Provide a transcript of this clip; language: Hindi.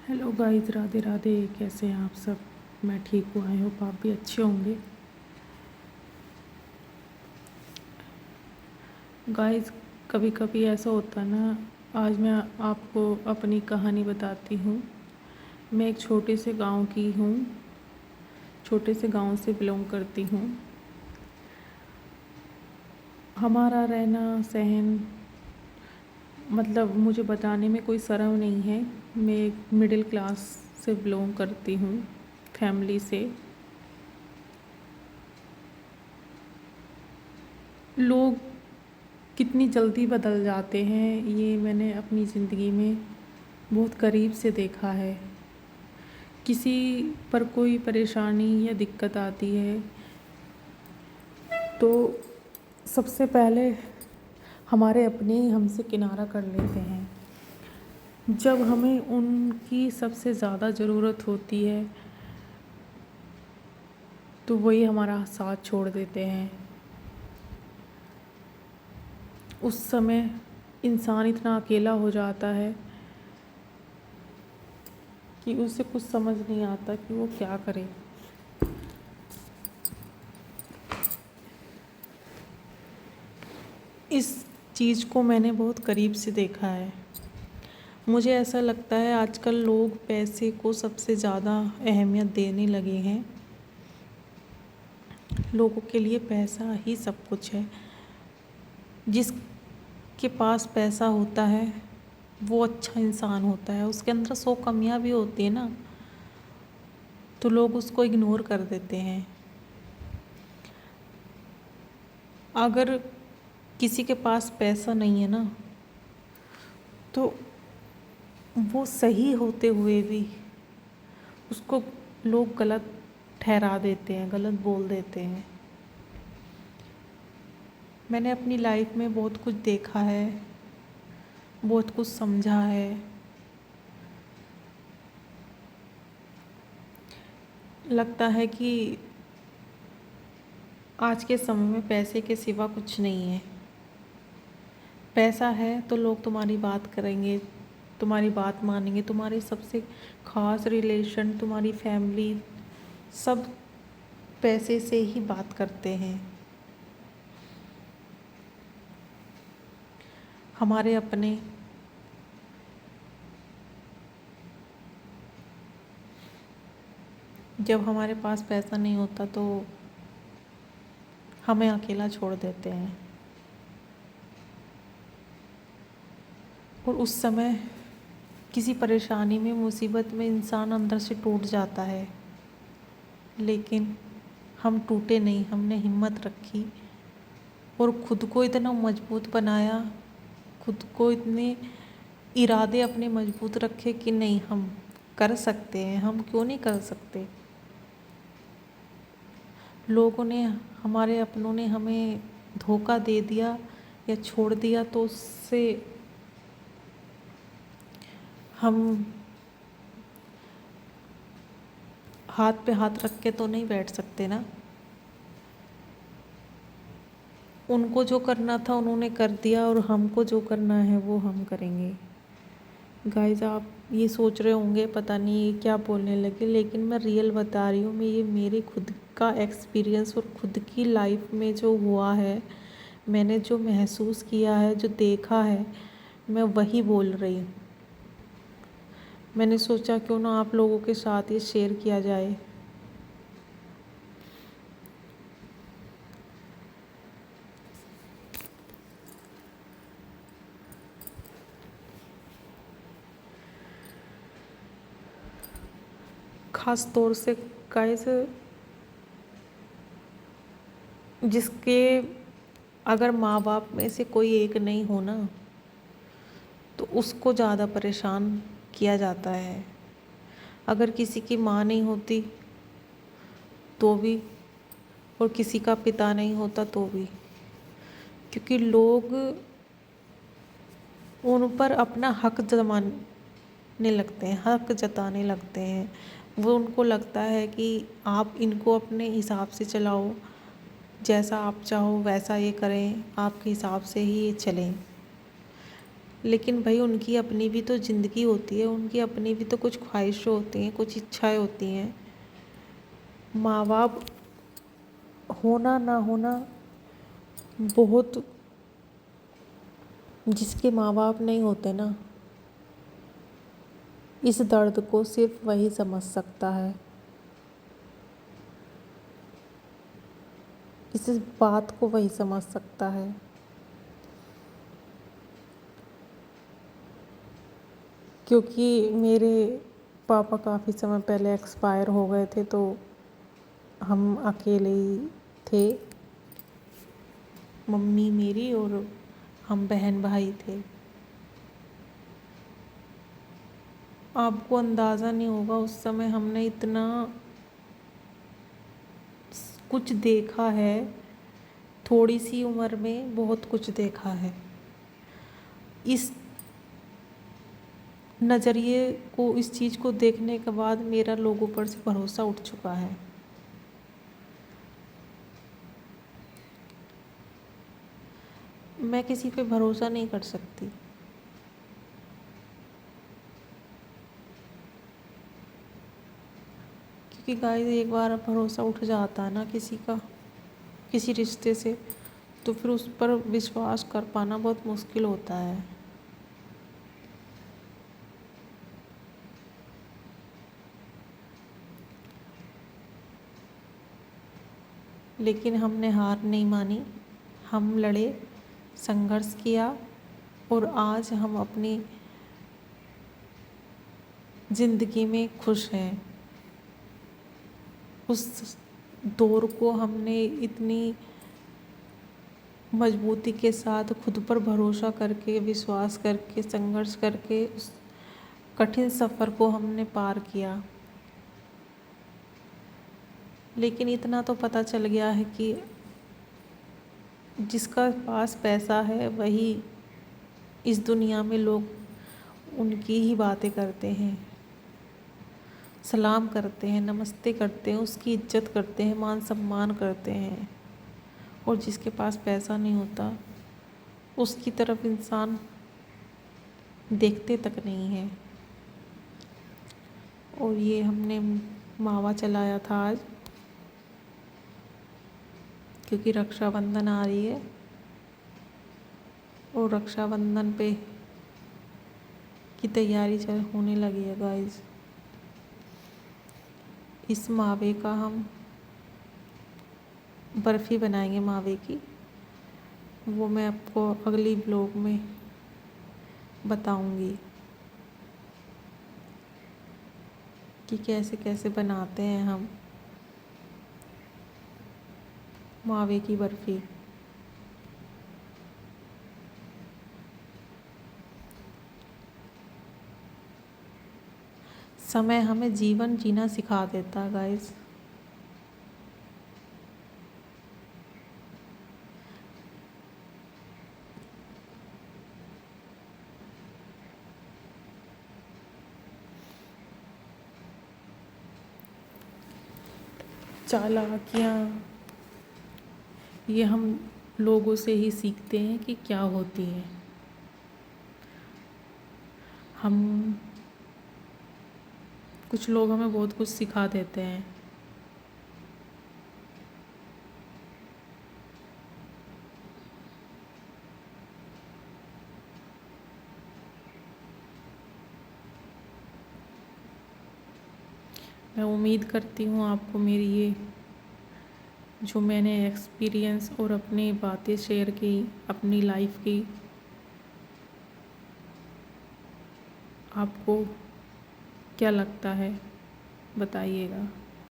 Hello guys, Radhe Radhe. कैसे हैं आप सब? मैं ठीक हूँ। आई होप आप भी अच्छे होंगे। गाइस, कभी कभी ऐसा होता है ना। आज मैं आपको अपनी कहानी बताती हूँ। मैं एक छोटे से गांव की हूँ। छोटे से गांव से बिलोंग करती हूँ। हमारा रहना सहन, मतलब मुझे बताने में कोई शर्म नहीं है। मैं एक मिडिल क्लास से बिलोंग करती हूँ, फैमिली से। लोग कितनी जल्दी बदल जाते हैं, ये मैंने अपनी ज़िंदगी में बहुत करीब से देखा है। किसी पर कोई परेशानी या दिक्कत आती है तो सबसे पहले हमारे अपने ही हमसे किनारा कर लेते हैं। जब हमें उनकी सबसे ज़्यादा ज़रूरत होती है तो वही हमारा साथ छोड़ देते हैं। उस समय इंसान इतना अकेला हो जाता है कि उसे कुछ समझ नहीं आता कि वो क्या करे। इस चीज़ को मैंने बहुत करीब से देखा है। मुझे ऐसा लगता है आजकल लोग पैसे को सबसे ज़्यादा अहमियत देने लगे हैं। लोगों के लिए पैसा ही सब कुछ है। जिसके पास पैसा होता है वो अच्छा इंसान होता है। उसके अंदर 100 कमियां भी होती है ना, तो लोग उसको इग्नोर कर देते हैं। अगर किसी के पास पैसा नहीं है ना, तो वो सही होते हुए भी उसको लोग गलत ठहरा देते हैं, गलत बोल देते हैं। मैंने अपनी लाइफ में बहुत कुछ देखा है, बहुत कुछ समझा है। लगता है कि आज के समय में पैसे के सिवा कुछ नहीं है। पैसा है तो लोग तुम्हारी बात करेंगे, तुम्हारी बात मानेंगे। तुम्हारे सबसे ख़ास रिलेशन, तुम्हारी फैमिली, सब पैसे से ही बात करते हैं। हमारे अपने जब हमारे पास पैसा नहीं होता तो हमें अकेला छोड़ देते हैं, और उस समय किसी परेशानी में, मुसीबत में इंसान अंदर से टूट जाता है। लेकिन हम टूटे नहीं, हमने हिम्मत रखी और खुद को इतना मजबूत बनाया, खुद को इतने इरादे अपने मजबूत रखे कि नहीं, हम कर सकते हैं, हम क्यों नहीं कर सकते। लोगों ने, हमारे अपनों ने हमें धोखा दे दिया या छोड़ दिया तो उससे हम हाथ पे हाथ रख के तो नहीं बैठ सकते ना। उनको जो करना था उन्होंने कर दिया, और हमको जो करना है वो हम करेंगे। गाइस, आप ये सोच रहे होंगे पता नहीं ये क्या बोलने लगे, लेकिन मैं रियल बता रही हूँ। मैं ये मेरे खुद का एक्सपीरियंस और खुद की लाइफ में जो हुआ है, मैंने जो महसूस किया है, जो देखा है, मैं वही बोल रही हूँ। मैंने सोचा क्यों ना आप लोगों के साथ ये शेयर किया जाए। ख़ास तौर से गाइस, जिसके अगर माँ बाप में से कोई एक नहीं हो ना, तो उसको ज़्यादा परेशान किया जाता है। अगर किसी की माँ नहीं होती तो भी, और किसी का पिता नहीं होता तो भी, क्योंकि लोग उन पर अपना हक जमाने लगते हैं, हक जताने लगते हैं। वो उनको लगता है कि आप इनको अपने हिसाब से चलाओ, जैसा आप चाहो वैसा ये करें, आपके हिसाब से ही ये चलें। लेकिन भाई उनकी अपनी भी तो ज़िंदगी होती है, उनकी अपनी भी तो कुछ ख्वाहिशें होती हैं, कुछ इच्छाएं होती हैं। माँ बाप होना ना होना बहुत, जिसके माँ बाप नहीं होते ना, इस दर्द को सिर्फ वही समझ सकता है, इस बात को वही समझ सकता है। क्योंकि मेरे पापा काफ़ी समय पहले एक्सपायर हो गए थे, तो हम अकेले ही थे, मम्मी मेरी और हम बहन भाई थे। आपको अंदाज़ा नहीं होगा उस समय हमने इतना कुछ देखा है, थोड़ी सी उम्र में बहुत कुछ देखा है। इस नज़रिए को, इस चीज़ को देखने के बाद मेरा लोगों पर से भरोसा उठ चुका है। मैं किसी पे भरोसा नहीं कर सकती, क्योंकि गाइस एक बार भरोसा उठ जाता है ना किसी का, किसी रिश्ते से, तो फिर उस पर विश्वास कर पाना बहुत मुश्किल होता है। लेकिन हमने हार नहीं मानी, हम लड़े, संघर्ष किया और आज हम अपनी ज़िंदगी में खुश हैं। उस दौर को हमने इतनी मजबूती के साथ खुद पर भरोसा करके, विश्वास करके, संघर्ष करके उस कठिन सफ़र को हमने पार किया। लेकिन इतना तो पता चल गया है कि जिसका पास पैसा है वही इस दुनिया में लोग उनकी ही बातें करते हैं, सलाम करते हैं, नमस्ते करते हैं, उसकी इज्जत करते हैं, मान सम्मान करते हैं। और जिसके पास पैसा नहीं होता उसकी तरफ इंसान देखते तक नहीं है। और ये हमने मावा चलाया था आज, क्योंकि रक्षाबंधन आ रही है और रक्षाबंधन पे की तैयारी होने लगी है गाइस। इस मावे का हम बर्फ़ी बनाएंगे मावे की, वो मैं आपको अगली ब्लॉग में बताऊंगी कि कैसे कैसे बनाते हैं हम मावे की बर्फ़ी। समय हमें जीवन जीना सिखा देता है गाइस। चालाकियाँ ये हम लोगों से ही सीखते हैं कि क्या होती है। हम कुछ लोग हमें बहुत कुछ सिखा देते हैं। मैं उम्मीद करती हूँ आपको मेरी ये जो मैंने एक्सपीरियंस और अपनी बातें शेयर की अपनी लाइफ की, आपको क्या लगता है बताइएगा।